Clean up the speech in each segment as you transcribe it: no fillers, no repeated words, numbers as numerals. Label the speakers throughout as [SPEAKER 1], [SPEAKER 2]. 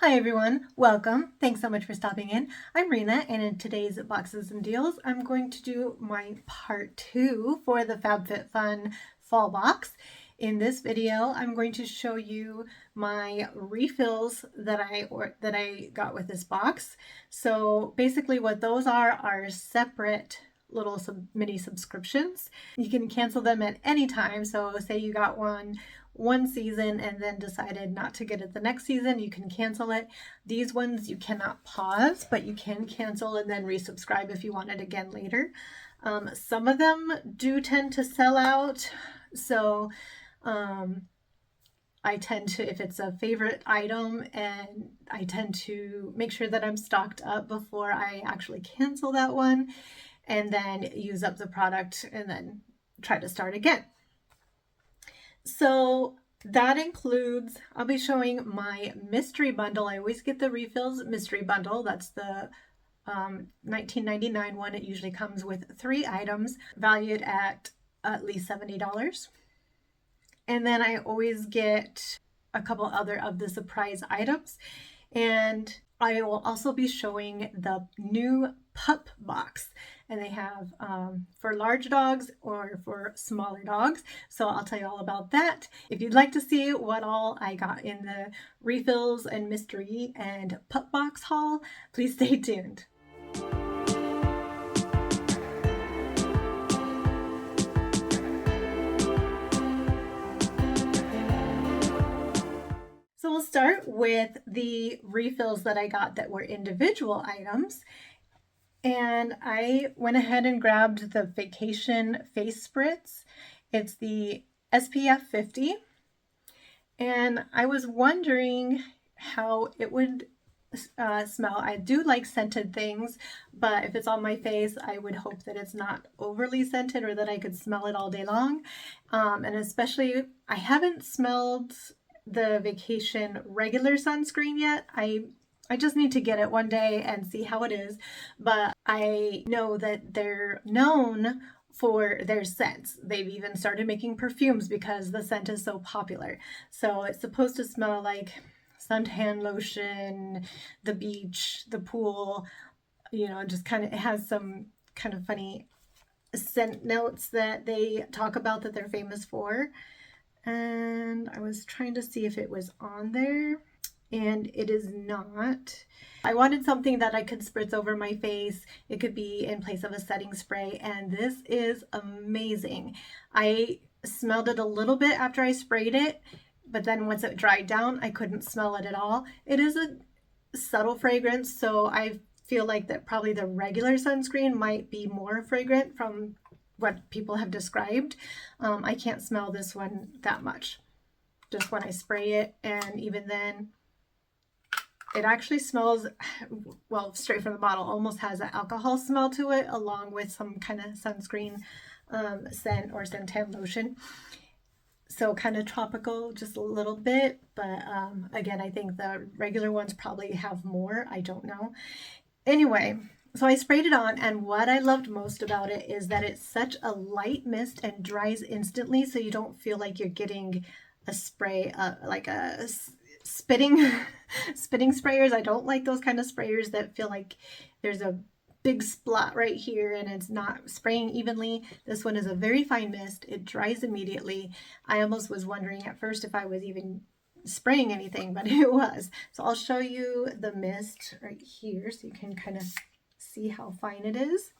[SPEAKER 1] Hi everyone, welcome. Thanks so much for stopping in. I'm Rena, and in today's Boxes and Deals, I'm going to do my part 2 for the FabFitFun Fall Box. In this video, I'm going to show you my refills that I got with this box. So basically what those are separate little mini subscriptions. You can cancel them at any time. So say you got one season and then decided not to get it the next season, you can cancel it. These ones you cannot pause, but you can cancel and then resubscribe if you want it again later. Some of them do tend to sell out, so I tend to, if it's a favorite item, and I tend to make sure that I'm stocked up before I actually cancel that one, and then use up the product and then try to start again. So that includes, I'll be showing my mystery bundle. I always get the refills mystery bundle. That's the $19.99 one. It usually comes with 3 items valued at least $70. And then I always get a couple other of the surprise items. And I will also be showing the new pup box, and they have for large dogs or for smaller dogs. So I'll tell you all about that. If you'd like to see what all I got in the refills and mystery and pup box haul, please stay tuned. So we'll start with the refills that I got that were individual items. And I went ahead and grabbed the Vacation Face Spritz. It's the SPF 50. And I was wondering how it would smell. I do like scented things, but if it's on my face, I would hope that it's not overly scented or that I could smell it all day long. And especially, I haven't smelled the Vacation regular sunscreen yet. I just need to get it one day and see how it is, but I know that they're known for their scents. They've even started making perfumes because the scent is so popular. So it's supposed to smell like suntan lotion, the beach, the pool, just kind of, it has some kind of funny scent notes that they talk about that they're famous for. And I was trying to see if it was on there, and it is not. I wanted something that I could spritz over my face. It could be in place of a setting spray, and this is amazing. I smelled it a little bit after I sprayed it, but then once it dried down, I couldn't smell it at all. It is a subtle fragrance, so I feel like that probably the regular sunscreen might be more fragrant from what people have described. I can't smell this one that much, just when I spray it, and even then, it actually smells, well, straight from the bottle, almost has an alcohol smell to it, along with some kind of sunscreen scent or suntan lotion. So kind of tropical, just a little bit, but again, I think the regular ones probably have more. I don't know. Anyway, so I sprayed it on, and what I loved most about it is that it's such a light mist and dries instantly, so you don't feel like you're getting a spray, like a spitting sprayers. I don't like those kind of sprayers that feel like there's a big splat right here and it's not spraying evenly. This one is a very fine mist. It dries immediately. I almost was wondering at first if I was even spraying anything, but it was. So I'll show you the mist right here so you can kind of see how fine it is.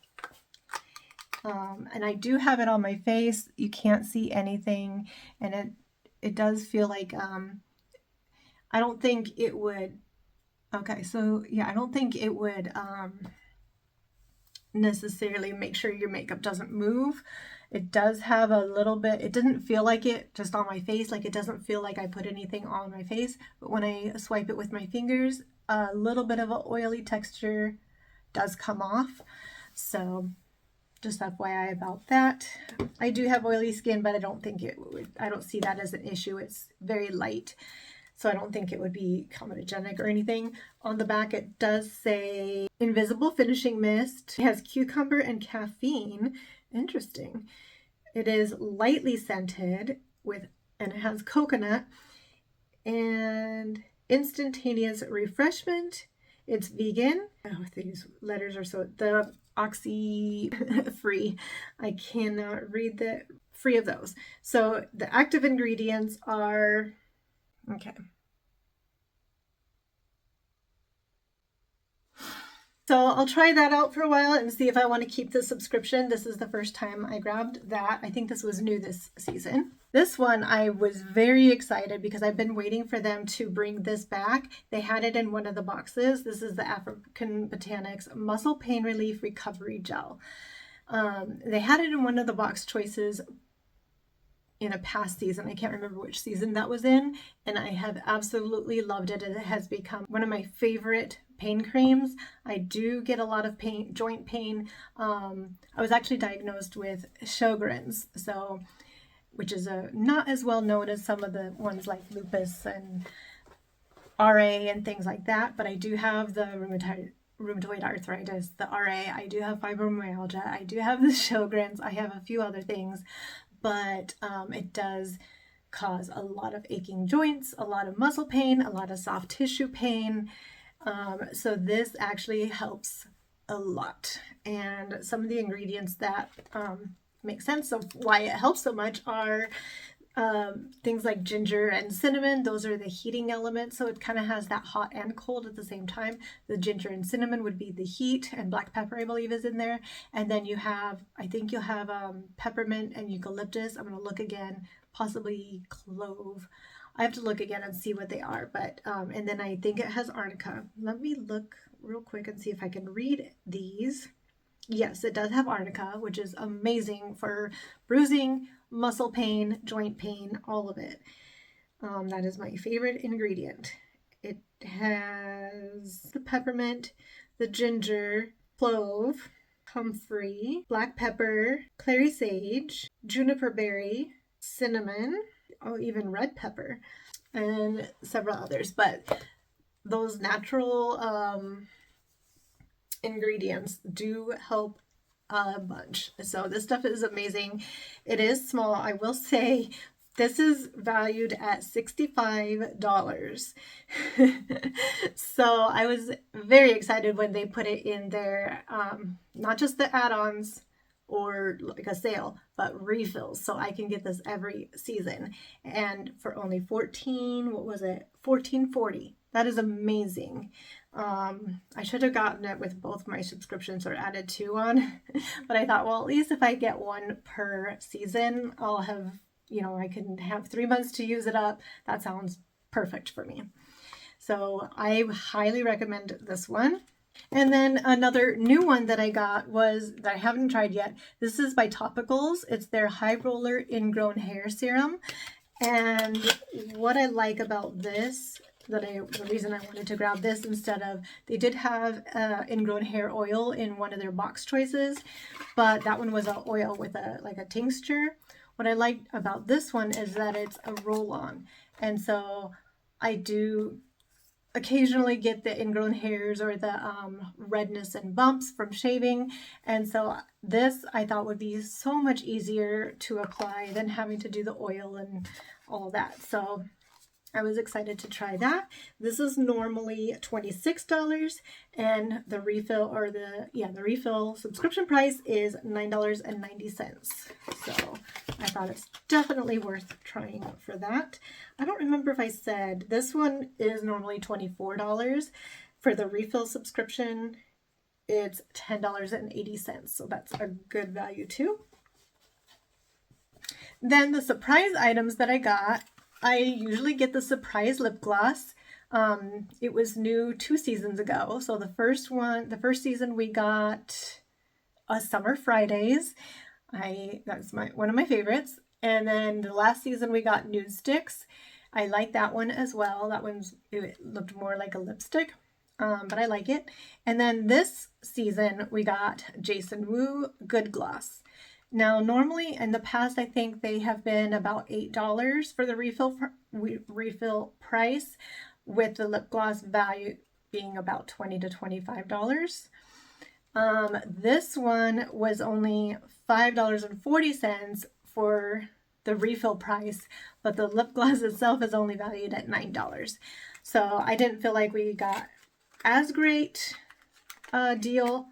[SPEAKER 1] And I do have it on my face. You can't see anything, and it does feel like I don't think it would, okay, so yeah, I don't think it would necessarily make sure your makeup doesn't move. It does have a little bit, it didn't feel like it just on my face, like it doesn't feel like I put anything on my face, but when I swipe it with my fingers, a little bit of an oily texture does come off. So just FYI about that. I do have oily skin, but I don't think it would, I don't see that as an issue. It's very light, so I don't think it would be comedogenic or anything. On the back, it does say Invisible Finishing Mist. It has cucumber and caffeine. Interesting. It is lightly scented and it has coconut, and instantaneous refreshment. It's vegan. Oh, these letters are so, the oxy free. I cannot read the free of those. So the active ingredients are, okay. So I'll try that out for a while and see if I want to keep the subscription. This is the first time I grabbed that. I think this was new this season. This one I was very excited because I've been waiting for them to bring this back. They had it in one of the boxes. This is the African Botanics Muscle Pain Relief Recovery Gel. They had it in one of the box choices in a past season. I can't remember which season that was in, and I have absolutely loved it. It has become one of my favorite pain creams. I do get a lot of pain, joint pain. I was actually diagnosed with Sjogren's, so which is not as well known as some of the ones like lupus and RA and things like that, but I do have the rheumatoid arthritis, the RA, I do have fibromyalgia, I do have the Sjogren's, I have a few other things, but it does cause a lot of aching joints, a lot of muscle pain, a lot of soft tissue pain. So this actually helps a lot. And some of the ingredients that make sense of why it helps so much are things like ginger and cinnamon. Those are the heating elements, so it kind of has that hot and cold at the same time. The ginger and cinnamon would be the heat, and black pepper I believe is in there. And then you have, I think you'll have peppermint and eucalyptus. I'm going to look again, possibly clove. I have to look again and see what they are, but and then I think it has arnica. Let me look real quick and see if I can read these. Yes, it does have arnica, which is amazing for bruising, muscle pain, joint pain, all of it. That is my favorite ingredient. It has the peppermint, the ginger, clove, comfrey, black pepper, clary sage, juniper berry, cinnamon, oh, even red pepper, and several others. But those natural ingredients do help a bunch. So this stuff is amazing. It is small. I will say this is valued at $65. So I was very excited when they put it in there, not just the add-ons or like a sale, but refills. So I can get this every season. And for only $14.40. That is amazing. I should have gotten it with both my subscriptions or added 2 on, but I thought, well, at least if I get 1 per season, I'll have, you know, I can have 3 months to use it up. That sounds perfect for me. So I highly recommend this one. And then another new one that I got was, that I haven't tried yet. This is by Topicals. It's their High Roller Ingrown Hair Serum. And what I like about this, the reason I wanted to grab this instead of, they did have ingrown hair oil in one of their box choices, but that one was an oil with like a tincture. What I like about this one is that it's a roll-on, and so I do occasionally get the ingrown hairs or the redness and bumps from shaving, and so this I thought would be so much easier to apply than having to do the oil and all that. So I was excited to try that. This is normally $26, and the refill, or the refill subscription price is $9.90. So I thought it's definitely worth trying for that. I don't remember if I said this one is normally $24. For the refill subscription, it's $10.80. So that's a good value too. Then the surprise items that I got, I usually get the surprise lip gloss. It was new 2 seasons ago. So the first season we got a Summer Fridays. That's one of my favorites. And then the last season we got Nude Sticks. I like that one as well. It looked more like a lipstick, but I like it. And then this season we got Jason Wu Good Gloss. Now, normally in the past, I think they have been about $8 for the refill price, with the lip gloss value being about $20 to $25. This one was only $5.40 for the refill price, but the lip gloss itself is only valued at $9. So I didn't feel like we got as great a deal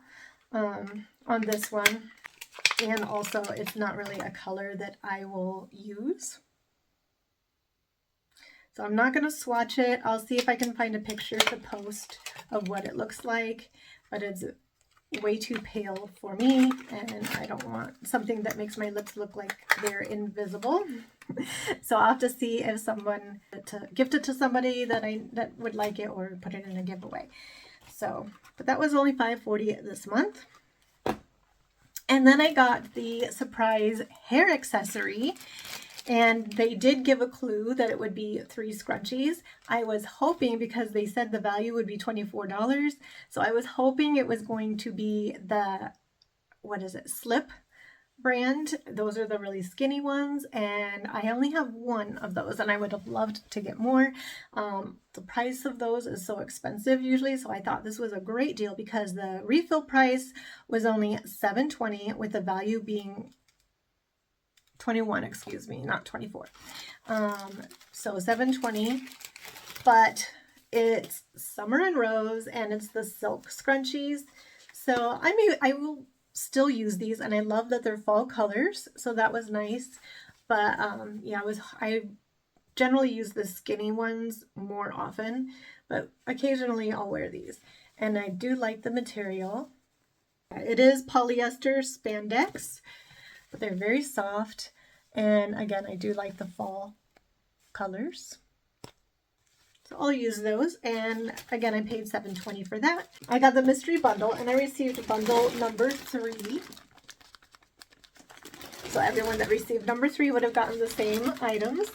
[SPEAKER 1] on this one. And also it's not really a color that I will use. So I'm not going to swatch it. I'll see if I can find a picture to post of what it looks like, but it's way too pale for me, and I don't want something that makes my lips look like they're invisible. So I'll have to see if someone to gift it to somebody that would like it, or put it in a giveaway. So, but that was only $5.40 this month. And then I got the surprise hair accessory, and they did give a clue that it would be 3 scrunchies. I was hoping, because they said the value would be $24, so I was hoping it was going to be the, what is it, Slip brand. Those are the really skinny ones, and I only have one of those, and I would have loved to get more. The price of those is so expensive usually, so I thought this was a great deal because the refill price was only $7.20 with the value being 21, excuse me, not 24. So $7.20, but it's Summer and Rose, and it's the silk scrunchies. So I will still use these, and I love that they're fall colors, so that was nice. But yeah, I generally use the skinny ones more often, but occasionally I'll wear these, and I do like the material. It is polyester spandex, but they're very soft, and again, I do like the fall colors. So I'll use those, and again, I paid $7.20 for that. I got the mystery bundle, and I received bundle number 3. So everyone that received number 3 would have gotten the same items.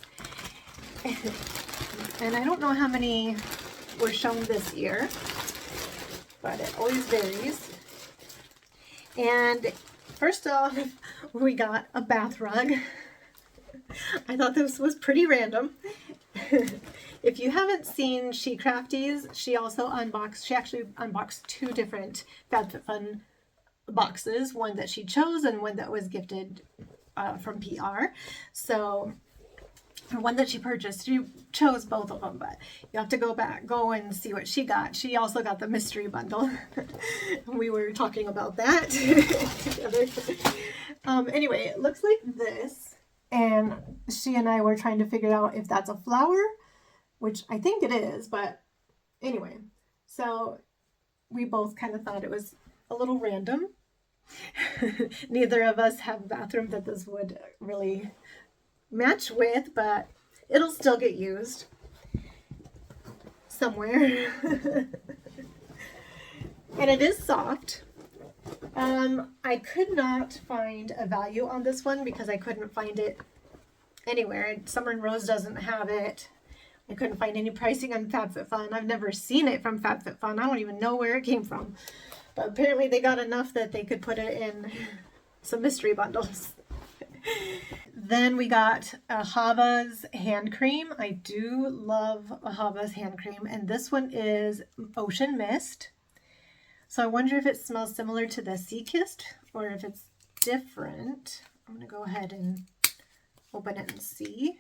[SPEAKER 1] And I don't know how many were shown this year, but it always varies. And first off, we got a bath rug. I thought this was pretty random. If you haven't seen She Crafties, she actually unboxed 2 different FabFitFun boxes, one that she chose and one that was gifted from PR. So one that she purchased, she chose both of them, but you have to go and see what she got. She also got the mystery bundle. We were talking about that together. Anyway, it looks like this, and she and I were trying to figure out if that's a flower, which I think it is, but anyway, so we both kind of thought it was a little random. Neither of us have a bathroom that this would really match with, but it'll still get used somewhere. And it is soft. I could not find a value on this one because I couldn't find it anywhere. Summer and Rose doesn't have it. I couldn't find any pricing on FabFitFun. I've never seen it from FabFitFun. I don't even know where it came from. But apparently they got enough that they could put it in some mystery bundles. Then we got a Hava's hand cream. I do love a Hava's hand cream, and this one is Ocean Mist. So I wonder if it smells similar to the Sea Kissed or if it's different. I'm going to go ahead and open it and see.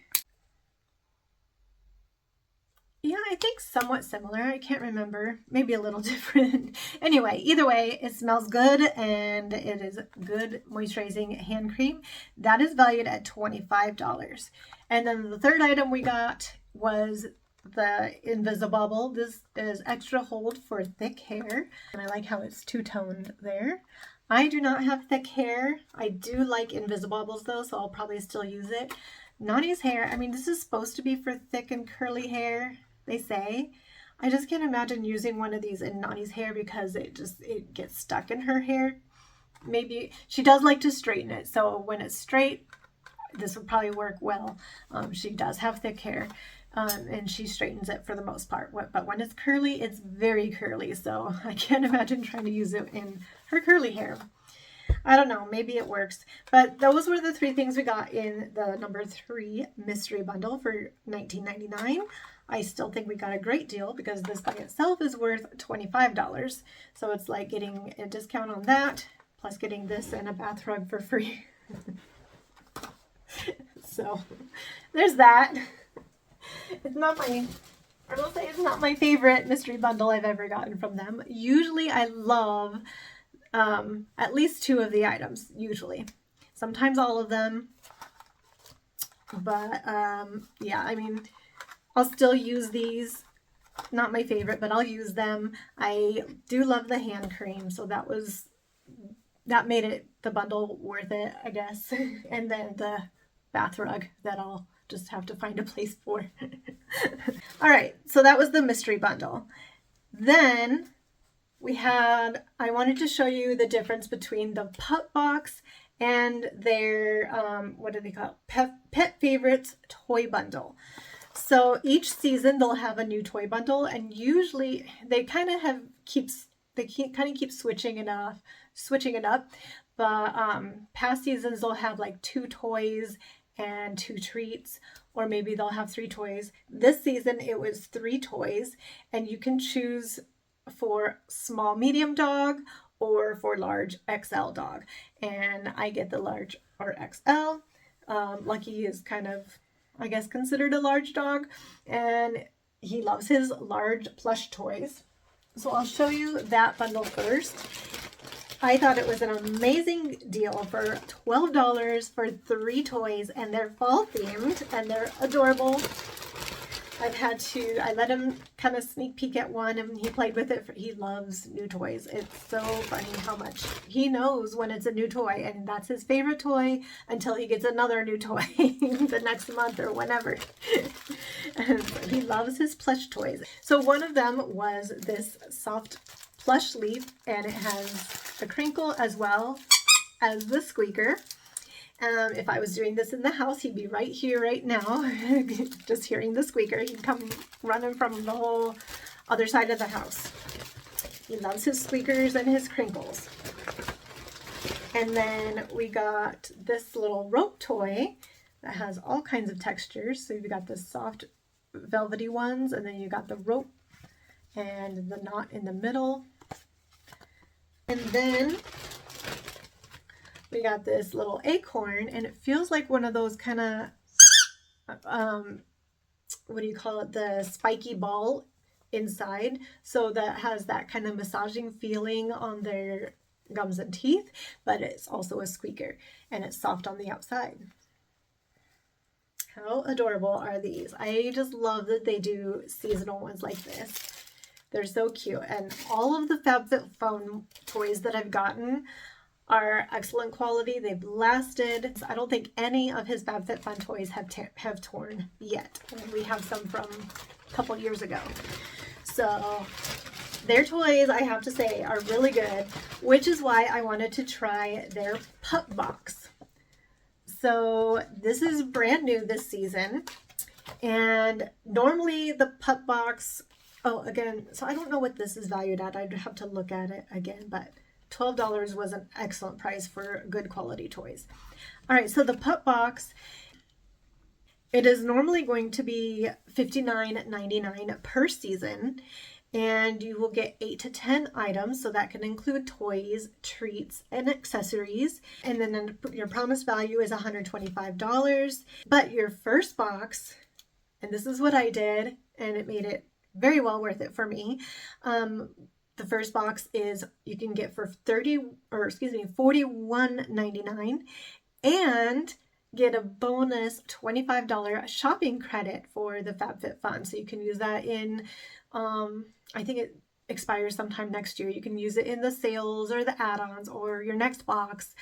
[SPEAKER 1] Yeah, I think somewhat similar. I can't remember. Maybe a little different. Anyway, either way, it smells good, and it is good moisturizing hand cream. That is valued at $25. And then the third item we got was the Invisibobble. This is extra hold for thick hair, and I like how it's two-toned there. I do not have thick hair. I do like Invisibobbles though, so I'll probably still use it. Nani's hair, I mean, this is supposed to be for thick and curly hair, they say. I just can't imagine using one of these in Nani's hair because it gets stuck in her hair. Maybe she does like to straighten it, so when it's straight, this would probably work well. She does have thick hair, and she straightens it for the most part. But when it's curly, it's very curly, so I can't imagine trying to use it in her curly hair. I don't know, maybe it works. But those were the 3 things we got in the number 3 mystery bundle for $19.99. I still think we got a great deal because this by itself is worth $25. So it's like getting a discount on that, plus getting this and a bath rug for free. So there's that. It's not my I will say it's not my favorite mystery bundle I've ever gotten from them. Usually I love at least 2 of the items, usually. Sometimes all of them. But yeah, I mean, I'll still use these. Not my favorite, but I'll use them. I do love the hand cream, so that made it the bundle worth it, I guess. And then the bath rug that I'll just have to find a place for. All right, so that was the mystery bundle. Then I wanted to show you the difference between the Pup Box and their, what do they call it? Pet Favorites Toy Bundle. So each season they'll have a new toy bundle, and usually they kind of keep switching it up. But past seasons they'll have like 2 toys and 2 treats, or maybe they'll have 3 toys. This season it was 3 toys, and you can choose for small medium dog or for large XL dog, and I get the large or XL. Lucky is kind of, I guess, considered a large dog, and he loves his large plush toys. So I'll show you that bundle first. I thought it was an amazing deal for $12 for 3 toys, and they're fall themed and they're adorable. I let him kind of sneak peek at one, and he played with it. He loves new toys. It's so funny how much he knows when it's a new toy, and that's his favorite toy until he gets another new toy the next month or whenever. And he loves his plush toys. So one of them was this soft plush leaf, and it has the crinkle as well as the squeaker. If I was doing this in the house, he'd be right here right now, just hearing the squeaker. He'd come running from the whole other side of the house. He loves his squeakers and his crinkles. And then we got this little rope toy that has all kinds of textures. So you've got the soft velvety ones, and then you got the rope and the knot in the middle. And then we got this little acorn, and it feels like one of those kind of, what do you call it? The spiky ball inside. So that has that kind of massaging feeling on their gums and teeth, but it's also a squeaker, and it's soft on the outside. How adorable are these? I just love that they do seasonal ones like this. They're so cute, and all of the FabFitFun toys that I've gotten are excellent quality. They've lasted. I don't think any of his FabFitFun toys have torn yet. We have some from a couple years ago. So their toys, I have to say, are really good, which is why I wanted to try their Pup Box. So this is brand new this season, and normally the Pup Box, again, so I don't know what this is valued at. I'd have to look at it again, but $12 was an excellent price for good quality toys. All right, so the Pup Box, it is normally going to be $59.99 per season, and you will get 8 to 10 items, so that can include toys, treats, and accessories. And then your promised value is $125. But your first box, and this is what I did, and it made it very well worth it for me. The first box is you can get for $41.99 and get a bonus $25 shopping credit for the FabFitFun. So you can use that in, I think it expires sometime next year. You can use it in the sales or the add-ons or your next box.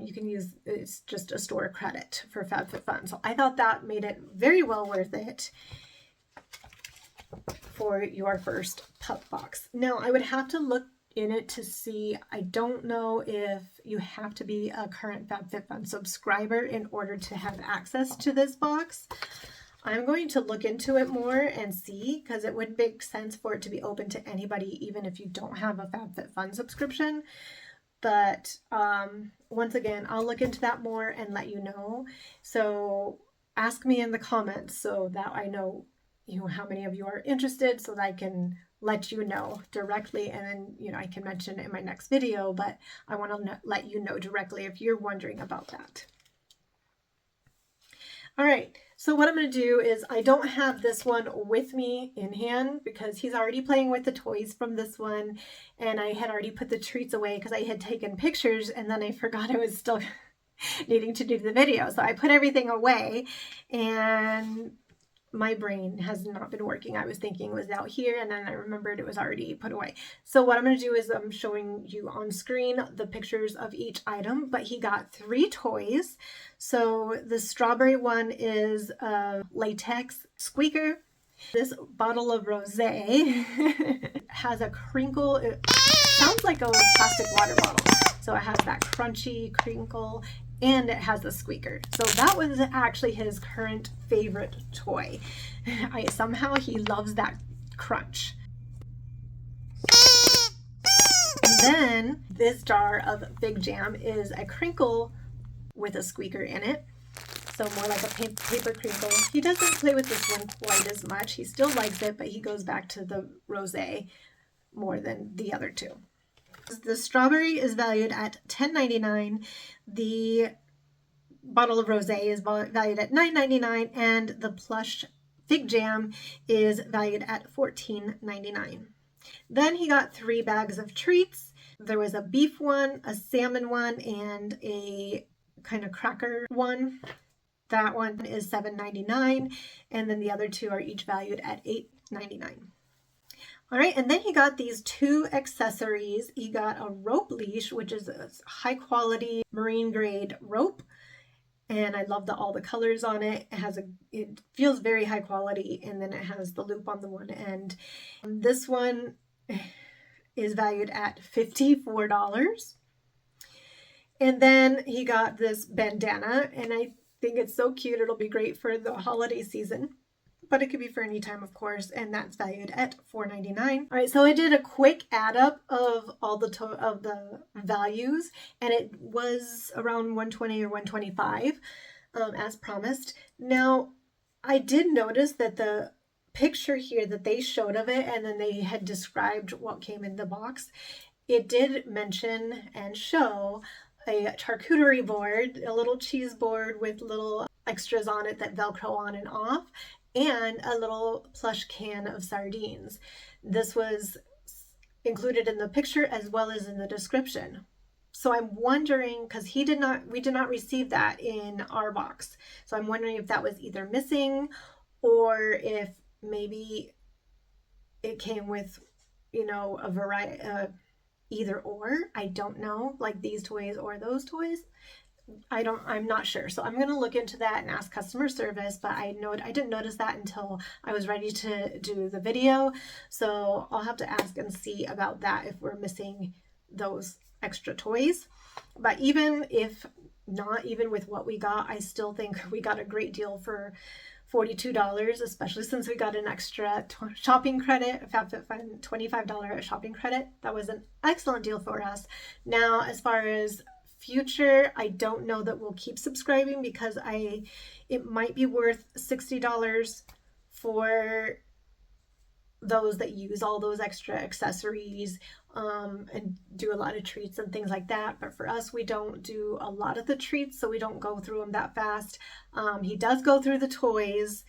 [SPEAKER 1] You can use, it's just a store credit for FabFitFun. So I thought that made it very well worth it for your first Pup Box. Now, I would have to look in it to see. I don't know if you have to be a current FabFitFun subscriber in order to have access to this box. I'm going to look into it more and see, because it would make sense for it to be open to anybody, even if you don't have a FabFitFun subscription. But once again, I'll look into that more and let you know. So ask me in the comments so that I know how many of you are interested, so that I can let you know directly, and then I can mention it in my next video, but I want to let you know directly if you're wondering about that. All right, So what I'm going to do is, I don't have this one with me in hand because he's already playing with the toys from this one, and I had already put the treats away because I had taken pictures and then I forgot I was still needing to do the video. So I put everything away and my brain has not been working. I was thinking it was out here and then I remembered it was already put away. So what I'm going to do is I'm showing you on screen the pictures of each item, but he got 3 toys. So the strawberry one is a latex squeaker. This bottle of rosé has a crinkle. It sounds like a plastic water bottle. So it has that crunchy crinkle and it has a squeaker. So that was actually his current favorite toy. Somehow he loves that crunch. And then this jar of Fig Jam is a crinkle with a squeaker in it. So more like a paper crinkle. He doesn't play with this one quite as much. He still likes it, but he goes back to the rosé more than the other two. The strawberry is valued at $10.99. The bottle of rosé is valued at $9.99, and the plush Fig Jam is valued at $14.99. Then he got 3 bags of treats. There was a beef one, a salmon one, and a kind of cracker one. That one is $7.99, and then the other 2 are each valued at $8.99. All right, and then he got these 2 accessories. He got a rope leash, which is a high quality marine grade rope. And I love all the colors on it. It feels very high quality, and then it has the loop on the one end. This one is valued at $54. And then he got this bandana, and I think it's so cute. It'll be great for the holiday season, but it could be for any time, of course, and that's valued at $4.99. All right, so I did a quick add up of all the values, and it was around $120 or $125, as promised. Now, I did notice that the picture here that they showed of it, and then they had described what came in the box, it did mention and show a charcuterie board, a little cheese board with little extras on it that Velcro on and off, and a little plush can of sardines. This was included in the picture as well as in the description. So I'm wondering, because we did not receive that in our box. So I'm wondering if that was either missing, or if maybe it came with, a variety, either or. I don't know, like these toys or those toys. I'm not sure. So I'm going to look into that and ask customer service, but I didn't notice that until I was ready to do the video. So I'll have to ask and see about that if we're missing those extra toys. But even if not, even with what we got, I still think we got a great deal for $42, especially since we got an extra shopping credit, FabFitFun $25 shopping credit. That was an excellent deal for us. Now, as far as future, I don't know that we'll keep subscribing, because it might be worth $60 for those that use all those extra accessories and do a lot of treats and things like that. But for us, we don't do a lot of the treats, so we don't go through them that fast. He does go through the toys,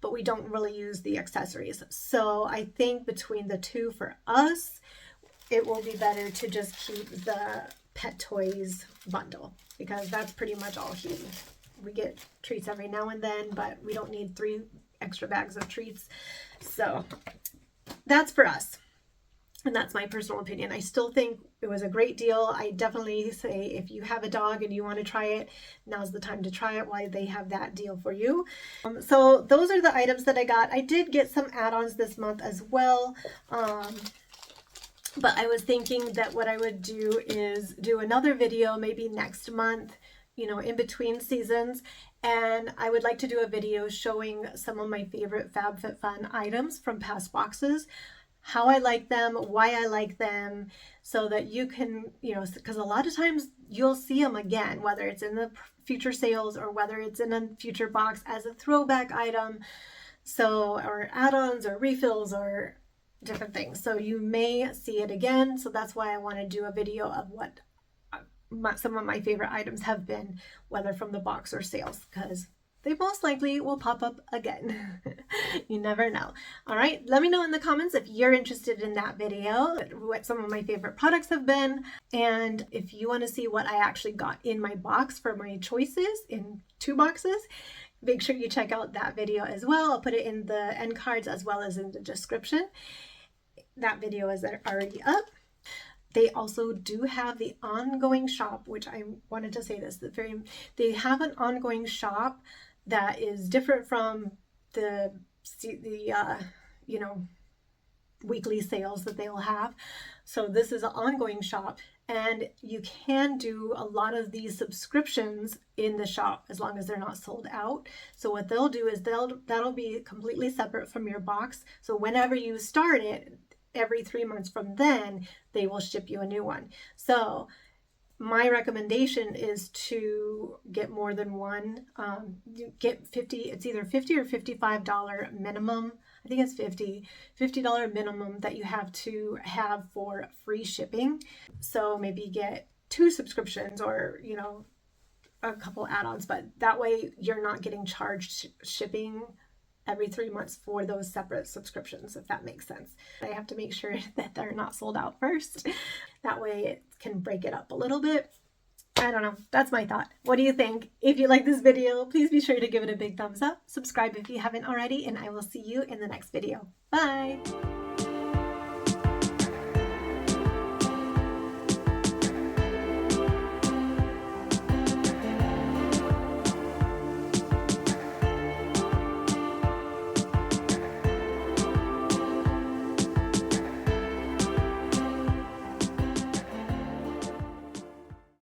[SPEAKER 1] but we don't really use the accessories. So I think between the two, for us, it will be better to just keep the pet toys bundle, because that's pretty much all we get treats every now and then, but we don't need 3 extra bags of treats. So that's for us, and that's my personal opinion. I still think it was a great deal. I definitely say, if you have a dog and you want to try it, now's the time to try it while they have that deal for you. So those are the items that I got. I did get some add-ons this month as well. But I was thinking that what I would do is do another video maybe next month, in between seasons. And I would like to do a video showing some of my favorite FabFitFun items from past boxes, how I like them, why I like them, so that you can, because a lot of times you'll see them again, whether it's in the future sales or whether it's in a future box as a throwback item. So, or add-ons or refills or different things. So you may see it again. So that's why I want to do a video of what some of my favorite items have been, whether from the box or sales, because they most likely will pop up again. You never know. All right, let me know in the comments if you're interested in that video, what some of my favorite products have been, and if you want to see what I actually got in my box for my choices in 2 boxes. Make sure you check out that video as well. I'll put it in the end cards as well as in the description. That video is already up. They also do have the ongoing shop, which I wanted to say this, they have an ongoing shop that is different from the you know, weekly sales that they will have. So this is an ongoing shop, and you can do a lot of these subscriptions in the shop as long as they're not sold out. So what they'll do is that'll be completely separate from your box. So whenever you start it, every 3 months from then, they will ship you a new one. So my recommendation is to get more than one. You get 50, it's either $50 or $55 minimum. I think it's $50 minimum that you have to have for free shipping. So maybe get 2 subscriptions, or, you know, a couple add-ons, but that way you're not getting charged shipping every 3 months for those separate subscriptions, if that makes sense. I have to make sure that they're not sold out first. That way it can break it up a little bit. I don't know. That's my thought. What do you think? If you like this video, please be sure to give it a big thumbs up. Subscribe if you haven't already, and I will see you in the next video. Bye!